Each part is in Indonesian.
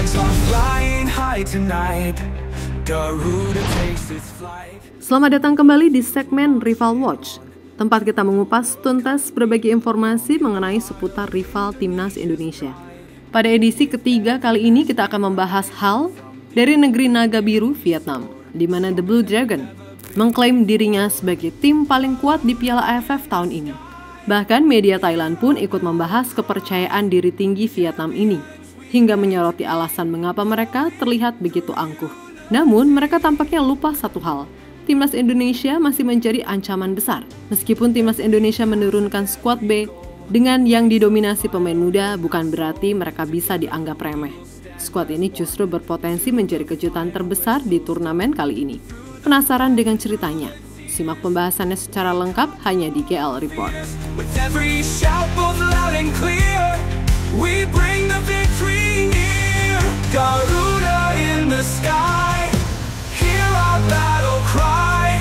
flags are flying high tonight. Garuda takes its flight. Selamat datang kembali di segmen Rival Watch, tempat kita mengupas tuntas berbagai informasi mengenai seputar rival timnas Indonesia. Pada edisi ketiga kali ini kita akan membahas hal dari negeri naga biru Vietnam, di mana The Blue Dragon mengklaim dirinya sebagai tim paling kuat di Piala AFF tahun ini. Bahkan media Thailand pun ikut membahas kepercayaan diri tinggi Vietnam ini, hingga menyoroti alasan mengapa mereka terlihat begitu angkuh. Namun mereka tampaknya lupa satu hal, timnas Indonesia masih menjadi ancaman besar. Meskipun timnas Indonesia menurunkan skuad B dengan yang didominasi pemain muda, bukan berarti mereka bisa dianggap remeh. Skuad ini justru berpotensi menjadi kejutan terbesar di turnamen kali ini. Penasaran dengan ceritanya? Simak pembahasannya secara lengkap hanya di GL Report. With every shout both loud and clear, we bring the victory near. Garuda in the sky, hear our battle cry.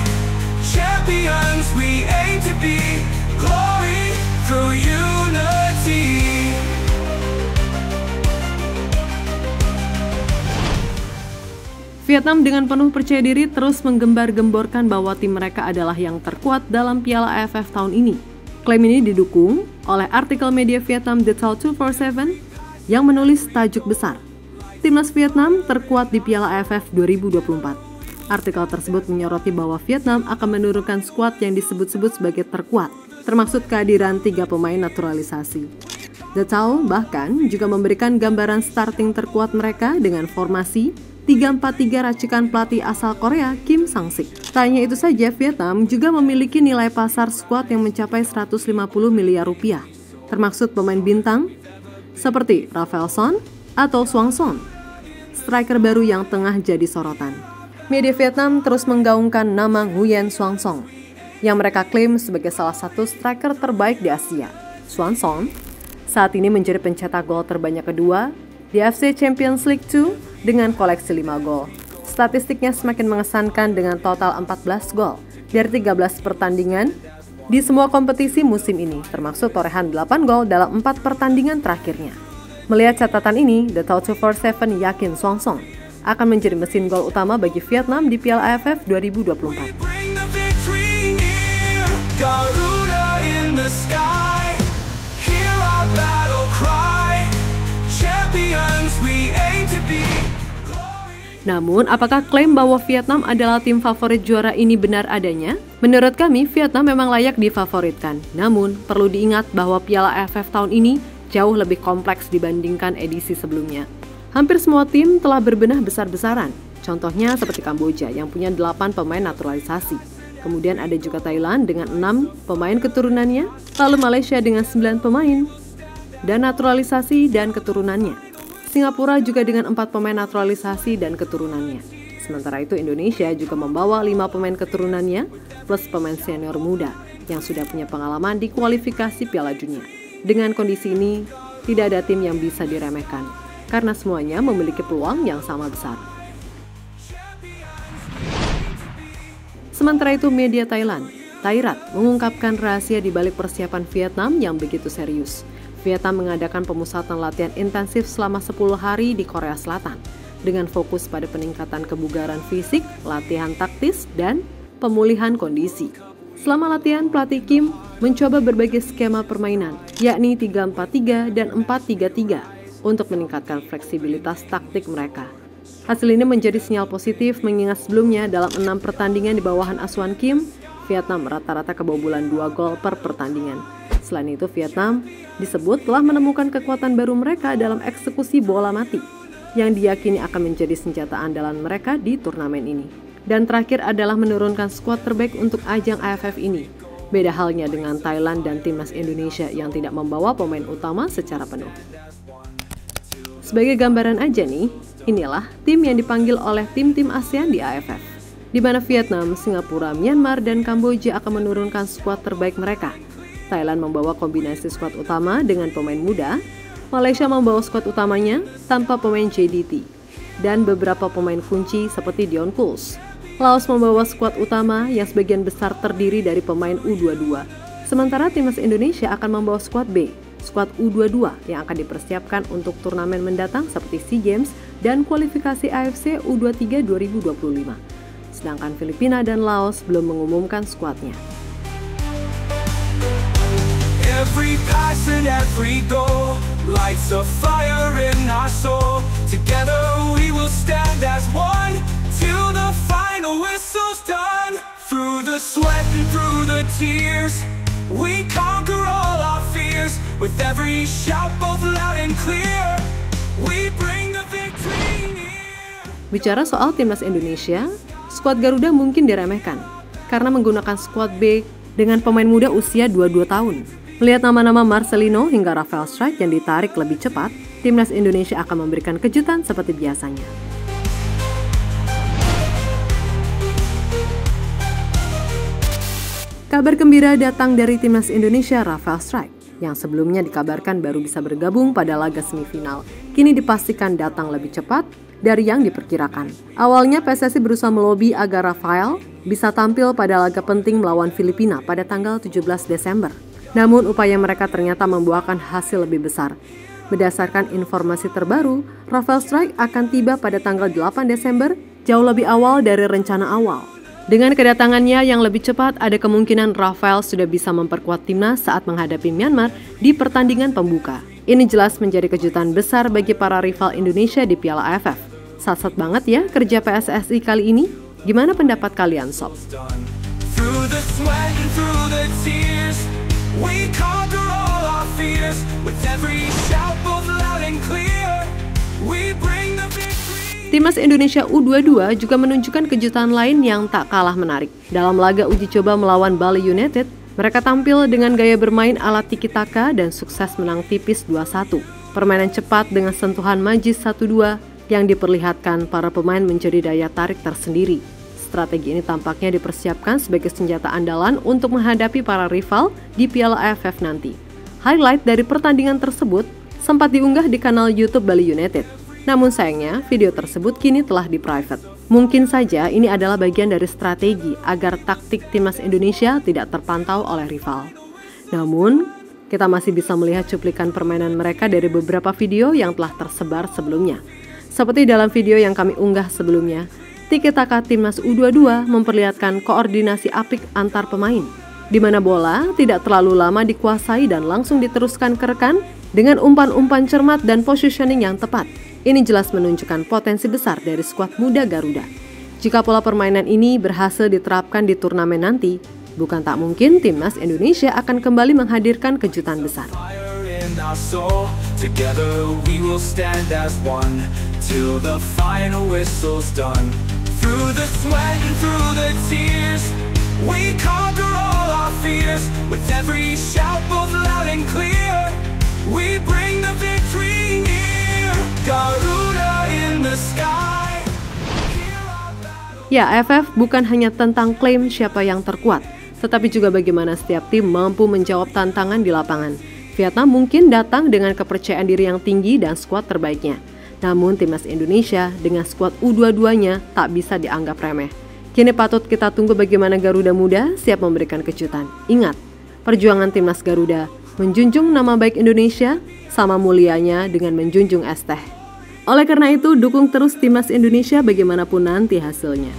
Champions we aim to be, glory through unity. Vietnam dengan penuh percaya diri terus menggembar-gemborkan bahwa tim mereka adalah yang terkuat dalam Piala AFF tahun ini. Klaim ini didukung oleh artikel media Vietnam The Tao 247 yang menulis tajuk besar, Timnas Vietnam terkuat di Piala AFF 2024. Artikel tersebut menyoroti bahwa Vietnam akan menurunkan skuad yang disebut-sebut sebagai terkuat, termasuk kehadiran 3 pemain naturalisasi. The Tao bahkan juga memberikan gambaran starting terkuat mereka dengan formasi 3-4-3 racikan pelatih asal Korea Kim Sang-sik. Tak hanya itu saja, Vietnam juga memiliki nilai pasar skuad yang mencapai 150 miliar rupiah, termasuk pemain bintang seperti Rafael Son atau Swoang Son, striker baru yang tengah jadi sorotan. Media Vietnam terus menggaungkan nama Nguyen Swoang Son, yang mereka klaim sebagai salah satu striker terbaik di Asia. Swoang Son saat ini menjadi pencetak gol terbanyak kedua di AFC Champions League 2 dengan koleksi 5 gol. Statistiknya semakin mengesankan dengan total 14 gol dari 13 pertandingan di semua kompetisi musim ini, termasuk torehan 8 gol dalam 4 pertandingan terakhirnya. Melihat catatan ini, The Tao 247 yakin Swoang Son akan menjadi mesin gol utama bagi Vietnam di Piala AFF 2024. Namun, apakah klaim bahwa Vietnam adalah tim favorit juara ini benar adanya? Menurut kami, Vietnam memang layak difavoritkan. Namun, perlu diingat bahwa Piala AFF tahun ini jauh lebih kompleks dibandingkan edisi sebelumnya. Hampir semua tim telah berbenah besar-besaran. Contohnya seperti Kamboja yang punya 8 pemain naturalisasi. Kemudian ada juga Thailand dengan 6 pemain keturunannya, lalu Malaysia dengan 9 pemain dan naturalisasi dan keturunannya. Singapura juga dengan 4 pemain naturalisasi dan keturunannya. Sementara itu Indonesia juga membawa 5 pemain keturunannya plus pemain senior muda yang sudah punya pengalaman di kualifikasi Piala Dunia. Dengan kondisi ini, tidak ada tim yang bisa diremehkan karena semuanya memiliki peluang yang sama besar. Sementara itu media Thailand, Thairat, mengungkapkan rahasia di balik persiapan Vietnam yang begitu serius. Vietnam mengadakan pemusatan latihan intensif selama 10 hari di Korea Selatan dengan fokus pada peningkatan kebugaran fisik, latihan taktis, dan pemulihan kondisi. Selama latihan, pelatih Kim mencoba berbagai skema permainan, yakni 3-4-3 dan 4-3-3 untuk meningkatkan fleksibilitas taktik mereka. Hasil ini menjadi sinyal positif mengingat sebelumnya dalam 6 pertandingan di bawahan asuhan Kim, Vietnam rata-rata kebobolan 2 gol per pertandingan. Selain itu, Vietnam disebut telah menemukan kekuatan baru mereka dalam eksekusi bola mati yang diyakini akan menjadi senjata andalan mereka di turnamen ini. Dan terakhir adalah menurunkan skuad terbaik untuk ajang AFF ini. Beda halnya dengan Thailand dan timnas Indonesia yang tidak membawa pemain utama secara penuh. Sebagai gambaran aja nih, inilah tim yang dipanggil oleh tim-tim ASEAN di AFF, di mana Vietnam, Singapura, Myanmar, dan Kamboja akan menurunkan skuad terbaik mereka. Thailand membawa kombinasi skuad utama dengan pemain muda, Malaysia membawa skuad utamanya tanpa pemain JDT, dan beberapa pemain kunci seperti Dion Kuls. Laos membawa skuad utama yang sebagian besar terdiri dari pemain U22, Sementara timnas Indonesia akan membawa skuad B, skuad U22 yang akan dipersiapkan untuk turnamen mendatang seperti SEA Games dan kualifikasi AFC U23 2025. Sedangkan Filipina dan Laos belum mengumumkan skuadnya. Every pass and every goal lights a fire in our soul. Together we will stand as one till the final whistle's done. Through the sweat and through the tears, we conquer all our fears. With every shout both loud and clear, we bring the victory near. Bicara soal timnas Indonesia, skuad Garuda mungkin diremehkan karena menggunakan skuad B dengan pemain muda usia 22 tahun. Melihat nama-nama Marcelino hingga Rafael Strijk yang ditarik lebih cepat, timnas Indonesia akan memberikan kejutan seperti biasanya. Kabar gembira datang dari timnas Indonesia Rafael Strijk, yang sebelumnya dikabarkan baru bisa bergabung pada laga semifinal. Kini dipastikan datang lebih cepat dari yang diperkirakan. Awalnya PSSI berusaha melobi agar Rafael bisa tampil pada laga penting melawan Filipina pada tanggal 17 Desember. Namun upaya mereka ternyata membuahkan hasil lebih besar. Berdasarkan informasi terbaru, Rafael Strijk akan tiba pada tanggal 8 Desember, jauh lebih awal dari rencana awal. Dengan kedatangannya yang lebih cepat, ada kemungkinan Rafael sudah bisa memperkuat timnas saat menghadapi Myanmar di pertandingan pembuka. Ini jelas menjadi kejutan besar bagi para rival Indonesia di Piala AFF. Sat-sat banget ya kerja PSSI kali ini. Gimana pendapat kalian, Sob? We conquer all our fears. With every shout both loud and clear, we bring the victory. Timnas Indonesia U22 juga menunjukkan kejutan lain yang tak kalah menarik. Dalam laga uji coba melawan Bali United, mereka tampil dengan gaya bermain ala tiki-taka dan sukses menang tipis 2-1. Permainan cepat dengan sentuhan magis 1-2 yang diperlihatkan para pemain menjadi daya tarik tersendiri. Strategi ini tampaknya dipersiapkan sebagai senjata andalan untuk menghadapi para rival di Piala AFF nanti. Highlight dari pertandingan tersebut sempat diunggah di kanal YouTube Bali United. Namun sayangnya, video tersebut kini telah di-private. Mungkin saja ini adalah bagian dari strategi agar taktik timnas Indonesia tidak terpantau oleh rival. Namun, kita masih bisa melihat cuplikan permainan mereka dari beberapa video yang telah tersebar sebelumnya. Seperti dalam video yang kami unggah sebelumnya, tiki-taka timnas U22 memperlihatkan koordinasi apik antar pemain, di mana bola tidak terlalu lama dikuasai dan langsung diteruskan ke rekan dengan umpan-umpan cermat dan positioning yang tepat. Ini jelas menunjukkan potensi besar dari skuad muda Garuda. Jika pola permainan ini berhasil diterapkan di turnamen nanti, bukan tak mungkin timnas Indonesia akan kembali menghadirkan kejutan besar. Through the sweat and through the tears, we conquer all our fears. With every shout both loud and clear, we bring the victory near. Garuda in the sky. Ya, AFF bukan hanya tentang klaim siapa yang terkuat, tetapi juga bagaimana setiap tim mampu menjawab tantangan di lapangan. Vietnam mungkin datang dengan kepercayaan diri yang tinggi dan skuad terbaiknya. Namun timnas Indonesia dengan skuad U22-nya tak bisa dianggap remeh. Kini patut kita tunggu bagaimana Garuda Muda siap memberikan kejutan. Ingat, perjuangan timnas Garuda menjunjung nama baik Indonesia sama mulianya dengan menjunjung es teh. Oleh karena itu, dukung terus timnas Indonesia bagaimanapun nanti hasilnya.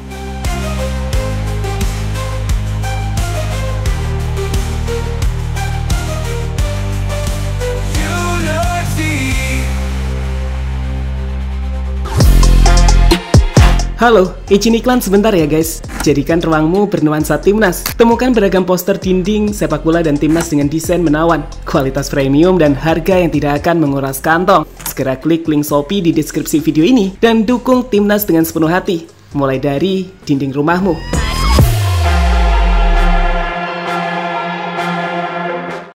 Halo, izin iklan sebentar ya guys. Jadikan ruangmu bernuansa timnas. Temukan beragam poster dinding, sepak bola dan timnas dengan desain menawan, kualitas premium dan harga yang tidak akan menguras kantong. Segera klik link Shopee di deskripsi video ini dan dukung timnas dengan sepenuh hati. Mulai dari dinding rumahmu.